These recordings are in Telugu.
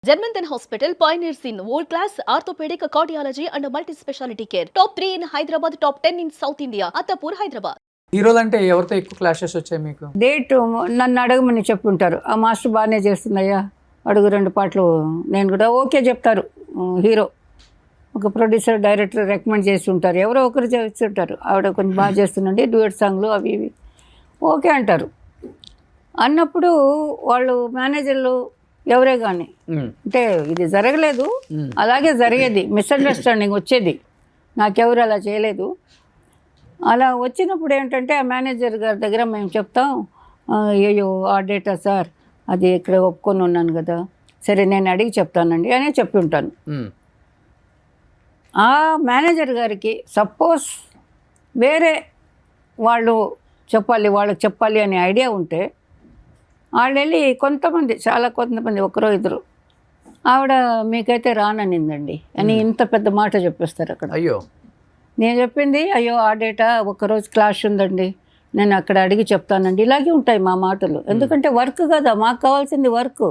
Germanton Hospital pioneers in world-class orthopedic cardiology and multi-specialty care. Top 3 in Hyderabad, top 10 in South India. Attapur, Hyderabad. హీరోలంటే ఎవరితో ఎక్కువ క్లాషెస్ వచ్చాయి మీకు? డేట్ నన్ను అడగమని చెప్పుంటారు. ఆ మాస్టర్ బాగానే చేస్తుందయ్యా, అడుగు 2 పాటలు. నేను కూడా ఓకే చెప్తారు. హీరో ఒక ప్రొడ్యూసర్ డైరెక్టర్ రికమెండ్ చేసి ఉంటారు, ఎవరో ఒకరు చేస్తుంటారు. ఆవిడ కొంచెం బాగా చేస్తుందండి డ్యూయట్ సాంగ్లు అవి ఇవి ఓకే అంటారు. అన్నప్పుడు వాళ్ళు మేనేజర్లు ఎవరే కానీ అంటే ఇది జరగలేదు, అలాగే జరిగేది, మిస్అండర్స్టాండింగ్ వచ్చేది. నాకెవరు అలా చేయలేదు. అలా వచ్చినప్పుడు ఏంటంటే ఆ మేనేజర్ గారి దగ్గర మేము చెప్తాం, అయ్యో ఆ డేటా సార్ అది ఇక్కడ ఒప్పుకొని ఉన్నాను కదా, సరే నేను అడిగి చెప్తానండి అనే చెప్పి ఉంటాను. ఆ మేనేజర్ గారికి సపోజ్ వేరే వాళ్ళు వాళ్ళకి చెప్పాలి అనే ఐడియా ఉంటే వాళ్ళు వెళ్ళి కొంతమంది ఒకరో ఇద్దరు ఆవిడ మీకైతే రాననిందండి అని ఇంత పెద్ద మాట చెప్పేస్తారు అక్కడ. అయ్యో, నేను చెప్పింది అయ్యో ఆ డేటా ఒక్కరోజు క్లాష్ ఉందండి, నేను అక్కడ అడిగి చెప్తానండి. ఇలాగే ఉంటాయి మా మాటలు. ఎందుకంటే వర్క్ కదా, మాకు కావాల్సింది వర్క్.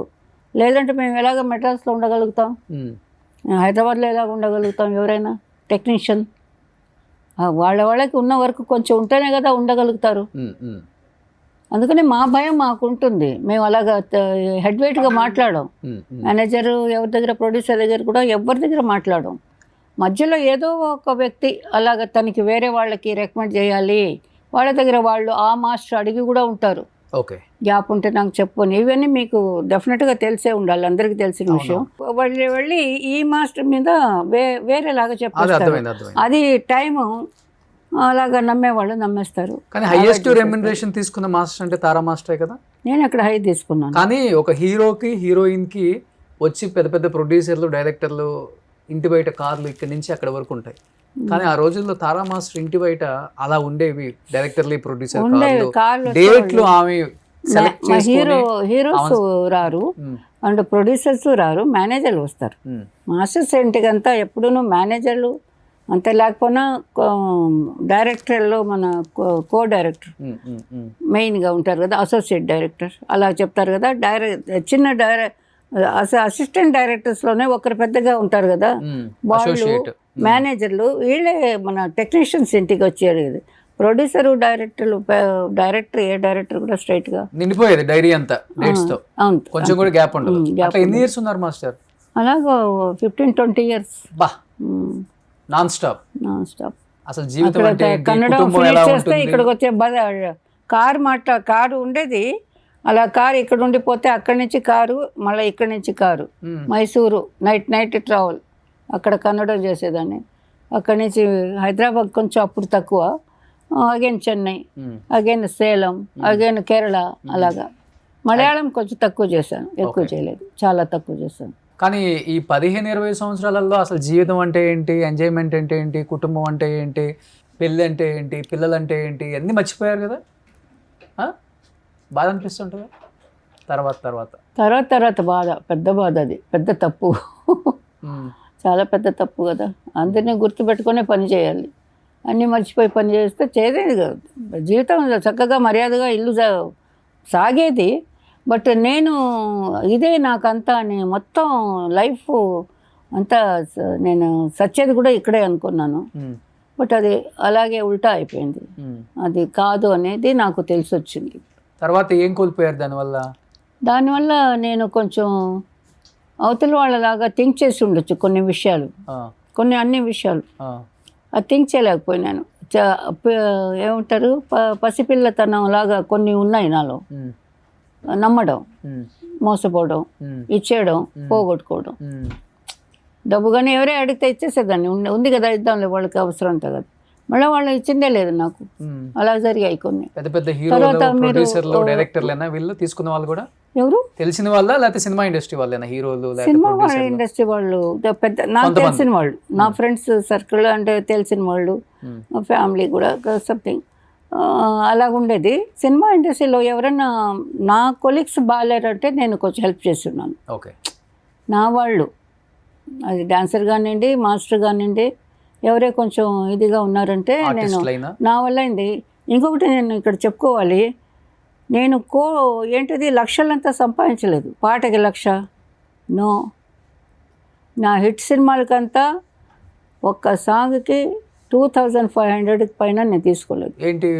లేదంటే మేము ఎలాగ మెడ్రాస్లో ఉండగలుగుతాం, హైదరాబాద్లో ఎలాగ ఉండగలుగుతాం? ఎవరైనా టెక్నీషియన్ వాళ్ళకి ఉన్న వర్క్ కొంచెం ఉంటేనే కదా ఉండగలుగుతారు. అందుకని మా భయం మాకు ఉంటుంది. మేము అలాగా హెడ్ వెయిట్గా మాట్లాడాం. మేనేజరు ఎవరి దగ్గర, ప్రొడ్యూసర్ దగ్గర కూడా ఎవరి దగ్గర మాట్లాడాం. మధ్యలో ఏదో ఒక వ్యక్తి అలాగ తనకి వేరే వాళ్ళకి రికమెండ్ చేయాలి, వాళ్ళ దగ్గర వాళ్ళు ఆ మాస్టర్ అడిగి కూడా ఉంటారు. ఓకే, గ్యాప్ ఉంటే నాకు చెప్పని. ఇవన్నీ మీకు డెఫినెట్గా తెలిసే ఉండాలి, అందరికీ తెలిసిన విషయం. వాళ్ళు వెళ్ళి ఈ మాస్టర్ మీద వేరేలాగా చెప్పేస్తారు. అది టైము అలాగా నమ్మేవాళ్ళు నమ్మేస్తారు. కానీ హైయెస్ట్ రెమ్యునరేషన్ తీసుకున్న మాస్టర్ అంటే తారా మాస్టరే కదా. నేను అక్కడ హై తీసుకున్నాను. కానీ ఒక హీరోకి హీరోయిన్కి వచ్చి పెద్ద పెద్ద ప్రొడ్యూసర్లు డైరెక్టర్లు ఇంటి బయట కార్లు ఇక్కడి నుంచి అక్కడ వరకు ఉంటాయి. కానీ ఆ రోజుల్లో తారా మాస్టర్ ఇంటి బయట అలా ఉండేవి, డైరెక్టర్లు ప్రొడ్యూసర్ డేట్లు ఆమె హీరోస్ రారు అండ్ ప్రొడ్యూసర్స్ రారు, మేనేజర్లు వస్తారు. మాస్టర్స్ ఇంటికంతా ఎప్పుడూ మేనేజర్లు అంతే, లేకపోయినా డైరెక్టర్లో మన కో డైరెక్టర్ మెయిన్గా ఉంటారు కదా, అసోసియేట్ డైరెక్టర్ అలా చెప్తారు కదా. అసిస్టెంట్ డైరెక్టర్స్లోనే ఒకరు పెద్దగా ఉంటారు కదా, వాళ్ళు మేనేజర్లు. వీళ్ళే మన టెక్నీషియన్స్ ఇంటికి వచ్చారు కదా. ప్రొడ్యూసరు డైరెక్టర్ ఏ డైరెక్టర్ కూడా స్ట్రైట్గా నిండిపోయేది డైరీ అంతా డేట్స్ తో. అవును, కొంచెం కూడా గ్యాప్ ఉండదు. ఎన్ని ఇయర్స్ ఉన్నారు మాస్టర్? అలాగా 15-20 years నాన్ స్టాప్. అసలు జీవితం అంటే కన్నడ ఫినిష్ చేస్తే ఇక్కడికి వచ్చే కారు ఉండేది. అలా కారు ఇక్కడ ఉండిపోతే అక్కడి నుంచి కారు, మళ్ళీ ఇక్కడి నుంచి కారు మైసూరు నైట్ ట్రావెల్, అక్కడ కన్నడ చేసేదాన్ని. అక్కడి నుంచి హైదరాబాద్ కొంచెం అప్పుడు తక్కువ, again Chennai, again Salem, again Kerala. అలాగా మలయాళం కొంచెం తక్కువ చేశాను, ఎక్కువ చేయలేదు, చాలా తక్కువ చేశాను. కానీ ఈ 15-20 సంవత్సరాలలో అసలు జీవితం అంటే ఏంటి, ఎంజాయ్మెంట్ అంటే ఏంటి, కుటుంబం అంటే ఏంటి, పెళ్ళి అంటే ఏంటి, పిల్లలు అంటే ఏంటి అన్నీ మర్చిపోయారు కదా. బాధ అనిపిస్తుంటుంది తర్వాత బాధ, పెద్ద బాధ. అది పెద్ద తప్పు, చాలా పెద్ద తప్పు కదా. అందరినీ గుర్తుపెట్టుకునే పని చేయాలి, అన్నీ మర్చిపోయి పని చేస్తే చేసేది కాదు. జీవితం చక్కగా మర్యాదగా ఇల్లు సాగేది. బట్ నేను ఇదే నాకంతా మొత్తం లైఫ్ అంతా నేను సచ్చేది కూడా ఇక్కడే అనుకున్నాను. బట్ అది అలాగే ఉల్టా అయిపోయింది. అది కాదు అనేది నాకు తెలిసి వచ్చింది. తర్వాత ఏం కోల్పోయారు దానివల్ల? నేను కొంచెం అవతల వాళ్ళలాగా థింక్ చేసి ఉండొచ్చు కొన్ని విషయాలు, అన్ని విషయాలు అది థింక్ చేయలేకపోయినాను. ఏమంటారు, పసిపిల్లతనం లాగా కొన్ని ఉన్నాయి నాలో. నమ్మడం, మోసపోవడం, ఇచ్చేయడం, పోగొట్టుకోవడం. డబ్బు కానీ ఎవరే అడిగితే ఇచ్చేసేదాన్ని, ఉంది కదా ఇద్దాంలే వాళ్ళకి అవసరం ఉంటుంది కదా. మళ్ళీ వాళ్ళు ఇచ్చిందే లేదు నాకు. అలా జరిగాయి కొన్ని. తర్వాత వీళ్ళు తీసుకున్న వాళ్ళు కూడా ఎవరు తెలిసిన వాళ్ళ, లేకపోతే సినిమా ఇండస్ట్రీ వాళ్ళేనా హీరోలు? సినిమా ఇండస్ట్రీ వాళ్ళు పెద్ద నాకు తెలిసిన వాళ్ళు, నా ఫ్రెండ్స్ సర్కిల్ అంటే తెలిసిన వాళ్ళు, ఫ్యామిలీ కూడా సంథింగ్ అలాగుండేది. సినిమా ఇండస్ట్రీలో ఎవరైనా నా కొలీగ్స్ బాగాలేరంటే నేను కొంచెం హెల్ప్ చేస్తున్నాను. ఓకే, నా వాళ్ళు, అది డాన్సర్ కానివ్వండి, మాస్టర్ కానివ్వండి, ఎవరే కొంచెం ఇదిగా ఉన్నారంటే నేను నా వల్ల అయింది. ఇంకొకటి నేను ఇక్కడ చెప్పుకోవాలి, నేను ఏంటిది లక్షలంతా సంపాదించలేదు. పాటకి 1,00,000 నో, నా హిట్ సినిమాలకంతా ఒక్క సాంగ్కి 2500 పైన నేను తీసుకోలేదు. ఏంటి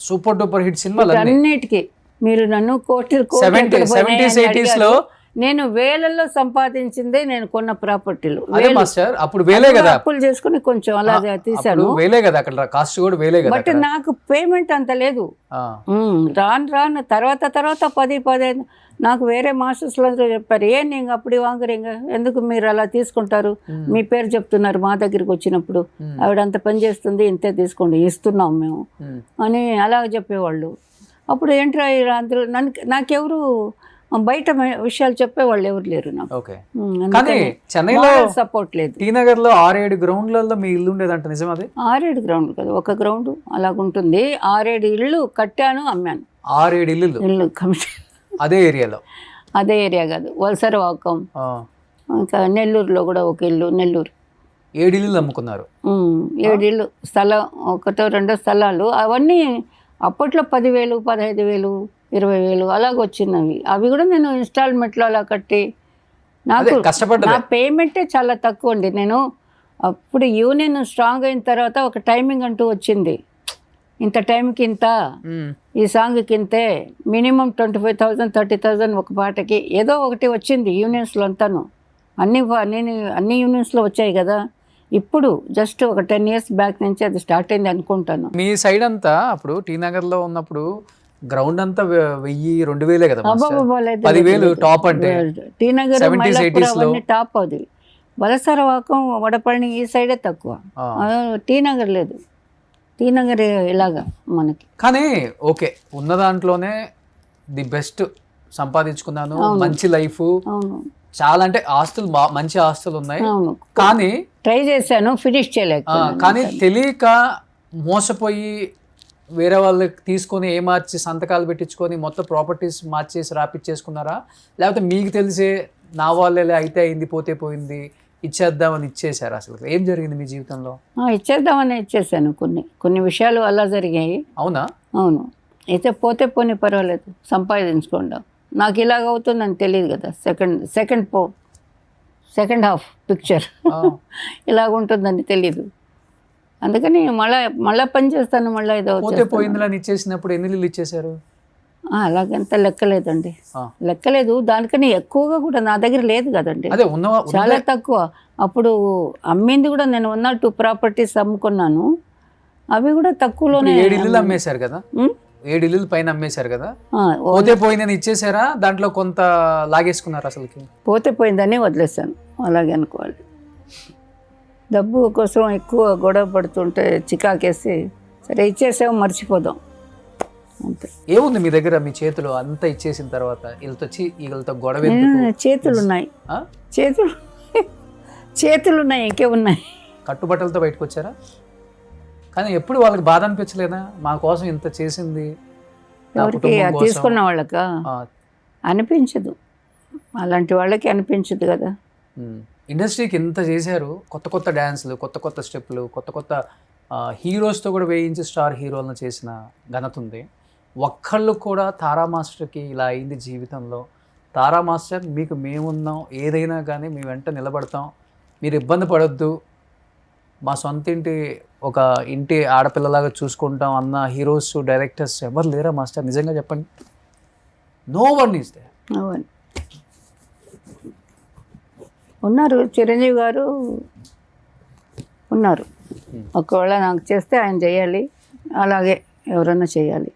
సూపర్ డూపర్ హిట్ సినిమాలు అన్నిటికీ మీరు నన్ను కోట్లు 70s 80s లో నేను వేలల్లో సంపాదించిందే నేను కొన్న ప్రాపర్టీలు. అదే మాస్టర్ అప్పుడు వేలే కదా, అప్పులు చేసుకుని కొంచెం అలా తీసాను. వేలే కదా, అక్కడ కాస్ట్ కూడా వేలే కదా. బట్ నాకు పేమెంట్ అంత లేదు. రాను తర్వాత 10-15 నాకు వేరే మాస్టర్స్లో చెప్పారు, నేను అప్పుడు వాంగరింగ ఎందుకు మీరు అలా తీసుకుంటారు, మీ పేరు చెప్తున్నారు మా దగ్గరికి వచ్చినప్పుడు, ఆవిడ అంత పని చేస్తుంది ఇంతే తీసుకోండి ఇస్తున్నాం మేము అని అలా చెప్పేవాళ్ళు. అప్పుడు ఏంట్రా అందరూ నాకెవరు బయట విషయాలు చెప్పేవాళ్ళు ఎవరు లేరు నాకు. కానీ చెన్నైలో సపోర్ట్ లేదు. టీ నగర్ లో 6-7 గ్రౌండ్లలో మీ ఇల్లు ఉండేదంట, నిజం అది? 6-7 గ్రౌండ్ కదా, ఒక గ్రౌండ్ అలాగుంటుంది. 6-7 ఇళ్ళు కట్టాను, అమ్మాను. 6-7 ఇల్లు కమిషన్ అదే ఏరియాలో? అదే ఏరియా కాదు, వలసరవాకం, ఇంకా నెల్లూరులో కూడా ఒక ఇల్లు. నెల్లూరు 7 ఇల్లు అమ్ముకున్నారు. 7 ఇళ్ళు స్థలం, 1-2 స్థలాలు. అవన్నీ అప్పట్లో 10,000, 15,000, 20,000 అలాగొచ్చినవి. అవి కూడా నేను ఇన్స్టాల్మెంట్లో అలా కట్టి నాకు నా పేమెంటే చాలా తక్కువ అండి. నేను అప్పుడు యూనియన్ స్ట్రాంగ్ అయిన తర్వాత ఒక టైమింగ్ అంటూ వచ్చింది, ఇంత టైంకి ఇంత, ఈ సాంగ్కి ఇంతే, మినిమం 25,000 30,000 ఒక పాటకి ఏదో ఒకటి వచ్చింది యూనియన్స్లో అంతాను. అన్ని యూనియన్స్లో వచ్చాయి కదా. ఇప్పుడు జస్ట్ ఒక 10 years బ్యాక్ నుంచి అది స్టార్ట్ అయింది అనుకుంటాను. మీ సైడ్ అంతా అప్పుడు టీ నగర్లో ఉన్నప్పుడు గ్రౌండ్ అంతా 1000-2000 కదా, 10,000 టాప్ అంటే. టీ నగర్ అవన్నీ టాప్. అది వలసరవాకం, వడపళని ఈ సైడే తక్కువ, టీ నగర్ లేదు. టీ నగర్ ఇలాగా మనకి. కానీ ఓకే, ఉన్న దాంట్లోనే ది బెస్ట్ సంపాదించుకున్నాను, మంచి లైఫ్, చాలా అంటే ఆస్తులు మంచి ఆస్తులు ఉన్నాయి. కానీ ట్రై చేశాను, ఫినిష్ చేయలేక. కానీ తెలియక మోసపోయి వేరే వాళ్ళకి తీసుకొని మార్చి సంతకాలు పెట్టించుకొని మొత్తం ప్రాపర్టీస్ మార్చేసి రాపిచ్చేసుకున్నారా, లేకపోతే మీకు తెలిసే నా వాళ్ళే అయితే అయింది పోతే పోయింది ఇచ్చేద్దామని ఇచ్చేసారు? అసలు ఏం జరిగింది మీ జీవితంలో? ఇచ్చేద్దామని ఇచ్చేసాను. కొన్ని విషయాలు అలా జరిగాయి. అవునా? అవును. అయితే పోతే పోనీ పర్వాలేదు, సంపాదించుకోండి. నాకు ఇలాగ అవుతుందని తెలియదు కదా. సెకండ్ హాఫ్ పిక్చర్ ఇలాగ ఉంటుందని తెలీదు. అందుకని మళ్ళా పని చేస్తాను, మళ్ళీ ఏదో పోయిందని ఇచ్చేసినప్పుడు ఎన్ని ఇల్లు ఇచ్చేసారు? అలాగంత లెక్కలేదండి, లెక్కలేదు. దానికని ఎక్కువగా కూడా నా దగ్గర లేదు కదండి, చాలా తక్కువ. అప్పుడు అమ్మింది కూడా నేను 1 or 2 ప్రాపర్టీస్ అమ్ముకున్నాను. అవి కూడా తక్కువలోనే. 7 ఇల్లు అమ్మేశారు కదా, 7 ఇల్లు పైన అమ్మేశారు కదా. పోతే పోయిందని ఇచ్చేసారా, దాంట్లో కొంత లాగేసుకున్నారు? అసలుకి పోతే పోయిందని వదిలేసాను, అలాగే అనుకోవాలి. డబ్బు కోసం ఎక్కువ గొడవ పడుతుంటే చికాకేసి సరే ఇచ్చేసాము, మర్చిపోదాం అంతే. ఏముంది మీ దగ్గర, మీ చేతులు అంతా ఇచ్చేసిన తర్వాత వీళ్ళతో గొడవ? చేతులు ఉన్నాయి, చేతులు ఉన్నాయి, ఇంకేమున్నాయి. కట్టుబట్టలతో బయటకు వచ్చారా? కానీ ఎప్పుడు వాళ్ళకి బాధ అనిపించలేదా, మా కోసం ఇంత చేసింది? ఎవరికి తీసుకున్న వాళ్ళక అనిపించదు, అలాంటి వాళ్ళకి అనిపించదు కదా. ఇండస్ట్రీకి ఇంత చేశారు, కొత్త డ్యాన్స్లు, కొత్త స్టెప్లు, కొత్త హీరోస్తో కూడా వేయించి స్టార్ హీరోలను చేసిన ఘనత ఉంది. ఒక్కళ్ళు కూడా తారా మాస్టర్కి ఇలా అయింది జీవితంలో, తారా మాస్టర్ మీకు మేమున్నాం, ఏదైనా కానీ మీ వెంట నిలబడతాం, మీరు ఇబ్బంది పడొద్దు, మా సొంత ఒక ఇంటి ఆడపిల్లలాగా చూసుకుంటాం అన్న హీరోస్ డైరెక్టర్స్ ఎవరు లేరా మాస్టర్? నిజంగా చెప్పండి. No one is there. ఉన్నారు, చిరంజీవి గారు ఉన్నారు. ఒకవేళ నాకు చేస్తే ఆయన చేయాలి, అలాగే ఎవరన్నా చేయాలి.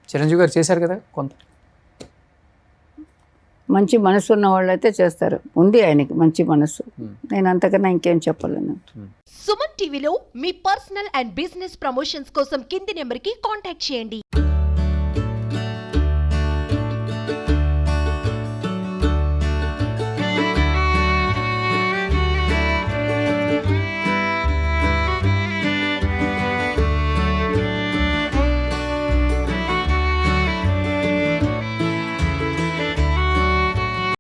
చిరంజీవి గారు చేశారు కదా, కొంత మంచి మనసు ఉన్న వాళ్ళు అయితే చేస్తారు. ఉంది ఆయనకి మంచి మనసు, నేను అంతకన్నా ఇంకేం చెప్పలేను. సుమన్ టీవీలో మీ పర్సనల్ అండ్ బిజినెస్ ప్రమోషన్స్ కోసం కింది నెంబర్కి కాంటాక్ట్ చేయండి.